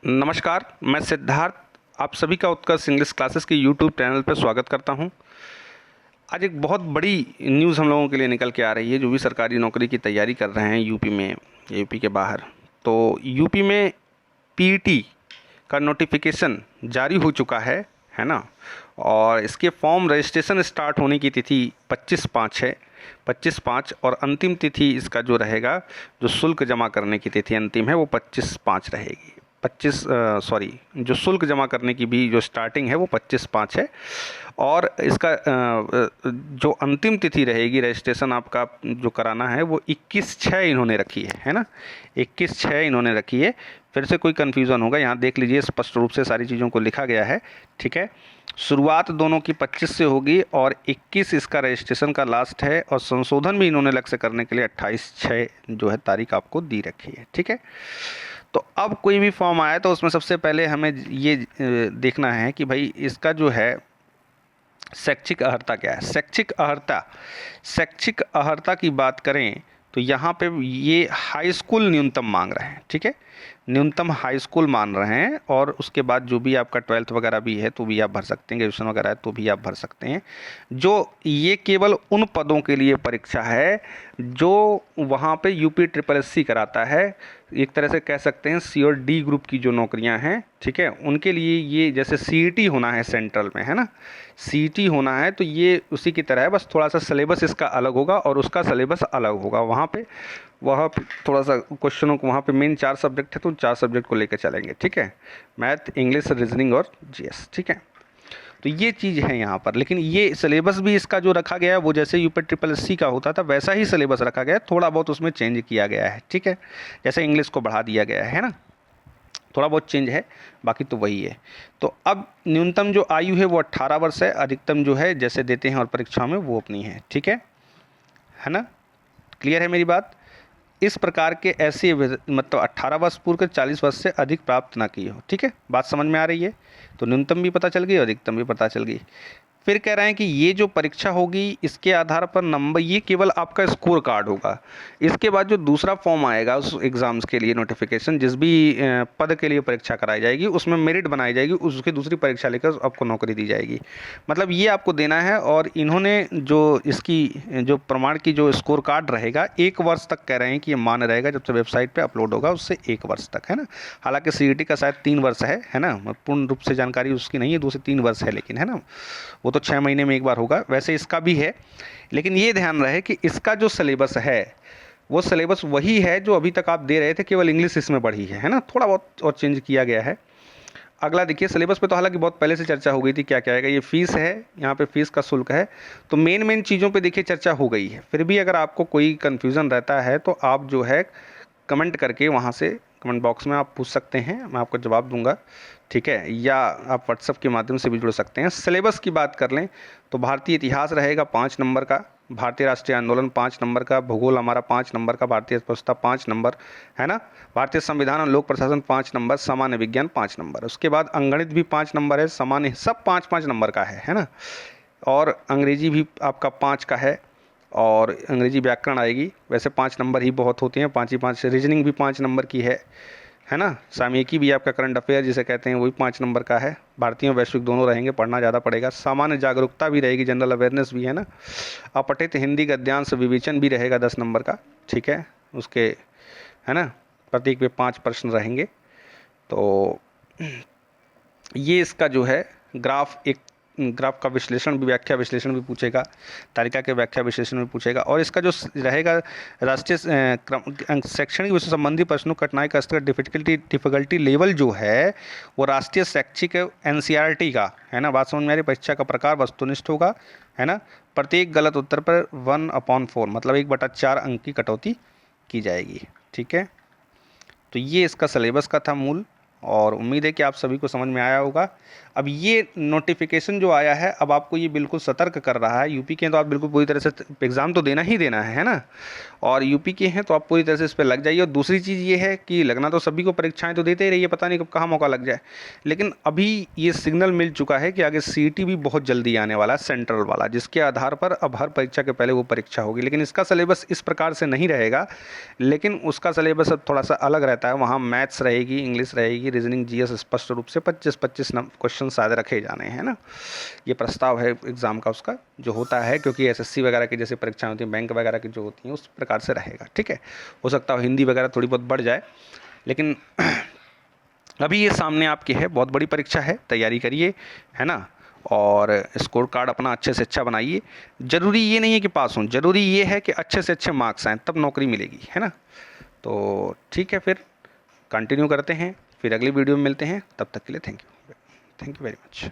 नमस्कार, मैं सिद्धार्थ आप सभी का उत्कर्ष इंग्लिश क्लासेस के यूट्यूब चैनल पर स्वागत करता हूं। आज एक बहुत बड़ी न्यूज़ हम लोगों के लिए निकल के आ रही है, जो भी सरकारी नौकरी की तैयारी कर रहे हैं यूपी में या यूपी के बाहर। तो यूपी में पीईटी का नोटिफिकेशन जारी हो चुका है ना। और इसके फॉर्म रजिस्ट्रेशन स्टार्ट होने की तिथि 25/5 है, 25/5, और अंतिम तिथि इसका जो रहेगा, जो शुल्क जमा करने की तिथि अंतिम है वो 25/5 रहेगी। जो शुल्क जमा करने की भी जो स्टार्टिंग है वो 25/5 है। और इसका जो अंतिम तिथि रहेगी रजिस्ट्रेशन आपका जो कराना है वो 21/6 इन्होंने रखी है ना, 21/6 इन्होंने रखी है। फिर से कोई कन्फ्यूज़न होगा, यहाँ देख लीजिए स्पष्ट रूप से सारी चीज़ों को लिखा गया है, ठीक है। शुरुआत दोनों की 25 से होगी और 21 इसका रजिस्ट्रेशन का लास्ट है, और संशोधन भी इन्होंने लक्ष्य करने के लिए 28/6 जो है तारीख आपको दी रखी है, ठीक है। तो अब कोई भी फॉर्म आया तो उसमें सबसे पहले हमें ये देखना है कि भाई इसका जो है शैक्षिक अर्हता क्या है। शैक्षिक अर्हता की बात करें तो यहाँ पे ये हाई स्कूल न्यूनतम मांग रहे हैं, ठीक है। न्यूनतम हाई स्कूल मान रहे हैं, और उसके बाद जो भी आपका 12th वगैरह भी है तो भी आप भर सकते हैं, ग्रेजुएशन वगैरह है तो भी आप भर सकते हैं। जो ये केवल उन पदों के लिए परीक्षा है जो वहाँ पे यूपी कराता है। एक तरह से कह सकते हैं सी और डी ग्रुप की जो नौकरियां हैं, ठीक है, उनके लिए ये जैसे सीईटी होना है सेंट्रल में, है ना, सीईटी होना है तो ये उसी की तरह है, बस थोड़ा सा सिलेबस इसका अलग होगा और उसका सिलेबस अलग होगा। वहाँ पे थोड़ा सा क्वेश्चनों को, वहाँ पे मेन 4 सब्जेक्ट है तो 4 सब्जेक्ट को लेकर चलेंगे, ठीक है, मैथ, इंग्लिश, रीजनिंग और जीएस, ठीक है। तो ये चीज़ है यहाँ पर, लेकिन ये सिलेबस भी इसका जो रखा गया है वो जैसे यूपी का होता था वैसा ही सिलेबस रखा गया है, थोड़ा बहुत उसमें चेंज किया गया है, ठीक है। जैसे इंग्लिश को बढ़ा दिया गया है ना, थोड़ा बहुत चेंज है, बाकी तो वही है। तो अब न्यूनतम जो आयु है वो 18 वर्ष है, अधिकतम जो है जैसे देते हैं और परीक्षा में वो अपनी है, ठीक है ना। क्लियर है मेरी बात। इस प्रकार के ऐसे मतलब 18 वर्ष पूर्व कर 40 वर्ष से अधिक प्राप्त ना की हो, ठीक है, बात समझ में आ रही है। तो न्यूनतम भी पता चल गई और अधिकतम भी पता चल गई। फिर कह रहे हैं कि ये जो परीक्षा होगी इसके आधार पर नंबर, ये केवल आपका स्कोर कार्ड होगा। इसके बाद जो दूसरा फॉर्म आएगा उस एग्ज़ाम्स के लिए नोटिफिकेशन, जिस भी पद के लिए परीक्षा कराई जाएगी उसमें मेरिट बनाई जाएगी, उसकी दूसरी परीक्षा लेकर आपको नौकरी दी जाएगी। मतलब ये आपको देना है, और इन्होंने जो इसकी जो प्रमाण की जो स्कोर कार्ड रहेगा 1 वर्ष तक कह रहे हैं कि ये मान्य रहेगा, जब से वेबसाइट पर अपलोड होगा उससे 1 वर्ष तक, है ना। हालांकि सीईटी का शायद 3 वर्ष है ना, पूर्ण रूप से जानकारी उसकी नहीं है, 2 से 3 वर्ष है, लेकिन है ना वो तो 6 महीने में एक बार होगा, वैसे इसका भी है। लेकिन ये ध्यान रहे कि इसका जो सिलेबस है वो सिलेबस वही है जो अभी तक आप दे रहे थे, केवल इंग्लिश इसमें बढ़ी है ना, थोड़ा बहुत और चेंज किया गया है। अगला देखिए, सिलेबस पे तो हालांकि बहुत पहले से चर्चा हो गई थी, क्या क्या आएगा, ये फीस है, यहाँ पे फीस का शुल्क है, तो मेन चीज़ों पे देखिए चर्चा हो गई है। फिर भी अगर आपको कोई कन्फ्यूज़न रहता है तो आप जो है कमेंट करके वहाँ से कमेंट बॉक्स में आप पूछ सकते हैं, मैं आपको जवाब दूंगा, ठीक है, या आप व्हाट्सएप के माध्यम से भी जुड़ सकते हैं। सिलेबस की बात कर लें तो भारतीय इतिहास रहेगा 5 नंबर का, भारतीय राष्ट्रीय आंदोलन 5 नंबर का, भूगोल हमारा 5 नंबर का, भारतीय अर्थव्यवस्था 5 नंबर, है ना, भारतीय संविधान और लोक प्रशासन 5 नंबर, सामान्य विज्ञान 5 नंबर, उसके बाद अंगणित भी 5 नंबर है, सामान्य, सब 5-5 नंबर का है ना। और अंग्रेजी भी आपका 5 का है, और अंग्रेजी व्याकरण आएगी, वैसे 5 नंबर ही बहुत होते हैं, 5 ही 5। रीजनिंग भी 5 नंबर की है ना। सामयिकी भी आपका करंट अफेयर जिसे कहते हैं वही 5 नंबर का है। भारतीय और वैश्विक दोनों रहेंगे, पढ़ना ज़्यादा पड़ेगा। सामान्य जागरूकता भी रहेगी, जनरल अवेयरनेस भी, है ना। अपठित हिंदी गद्यांश विवेचन भी रहेगा 10 नंबर का, ठीक है, उसके, है ना, प्रत्येक पे 5 प्रश्न रहेंगे। तो ये इसका जो है ग्राफ का विश्लेषण भी, व्याख्या विश्लेषण भी पूछेगा, तालिका के व्याख्या विश्लेषण भी पूछेगा। और इसका जो रहेगा राष्ट्रीय शैक्षणिक विषय संबंधी प्रश्नों कठिनाई का स्तर, डिफिकल्टी लेवल जो है वो राष्ट्रीय शैक्षिक एनसीईआरटी का, है ना, बात समझ में आ रही। परीक्षा का प्रकार वस्तुनिष्ठ होगा, है ना, प्रत्येक गलत उत्तर पर 1/4 मतलब 1/4 अंक की कटौती की जाएगी, ठीक है। तो ये इसका सिलेबस का था मूल, और उम्मीद है कि आप सभी को समझ में आया होगा। अब ये नोटिफिकेशन जो आया है, अब आपको ये बिल्कुल सतर्क कर रहा है। यूपी के हैं तो आप बिल्कुल पूरी तरह से एग्ज़ाम तो देना ही देना है ना, और यूपी के हैं तो आप पूरी तरह से इस पर लग जाइए। और दूसरी चीज़ ये है कि लगना तो सभी को, परीक्षाएं तो देते ही रहिए, पता नहीं कब कहाँ मौका लग जाए। लेकिन अभी ये सिग्नल मिल चुका है कि आगे सीईटी भी बहुत जल्दी आने वाला है, सेंट्रल वाला, जिसके आधार पर अब हर परीक्षा के पहले वो परीक्षा होगी। लेकिन इसका सिलेबस इस प्रकार से नहीं रहेगा, लेकिन उसका सिलेबस अब थोड़ा सा अलग रहता है। वहाँ मैथ्स रहेगी, इंग्लिश रहेगी, रीजनिंग जीएस स्पष्ट रूप से 25-25 क्वेश्चन शायद रखे जाने हैं ना, ये प्रस्ताव है एग्ज़ाम का उसका जो होता है, क्योंकि एसएससी वगैरह की जैसे परीक्षाएं होती हैं, बैंक वगैरह की जो होती हैं उस प्रकार से रहेगा। ठीक है, हो सकता है हिंदी वगैरह थोड़ी बहुत बढ़ जाए, लेकिन अभी ये सामने आपकी है, बहुत बड़ी परीक्षा है, तैयारी करिए, है ना, और स्कोर कार्ड अपना अच्छे से अच्छा बनाइए। ज़रूरी ये नहीं है कि पास हों, ज़रूरी ये है कि अच्छे से अच्छे मार्क्स आएँ, तब नौकरी मिलेगी, है ना। तो ठीक है, फिर कंटिन्यू करते हैं, फिर अगली वीडियो में मिलते हैं, तब तक के लिए थैंक यू वेरी मच।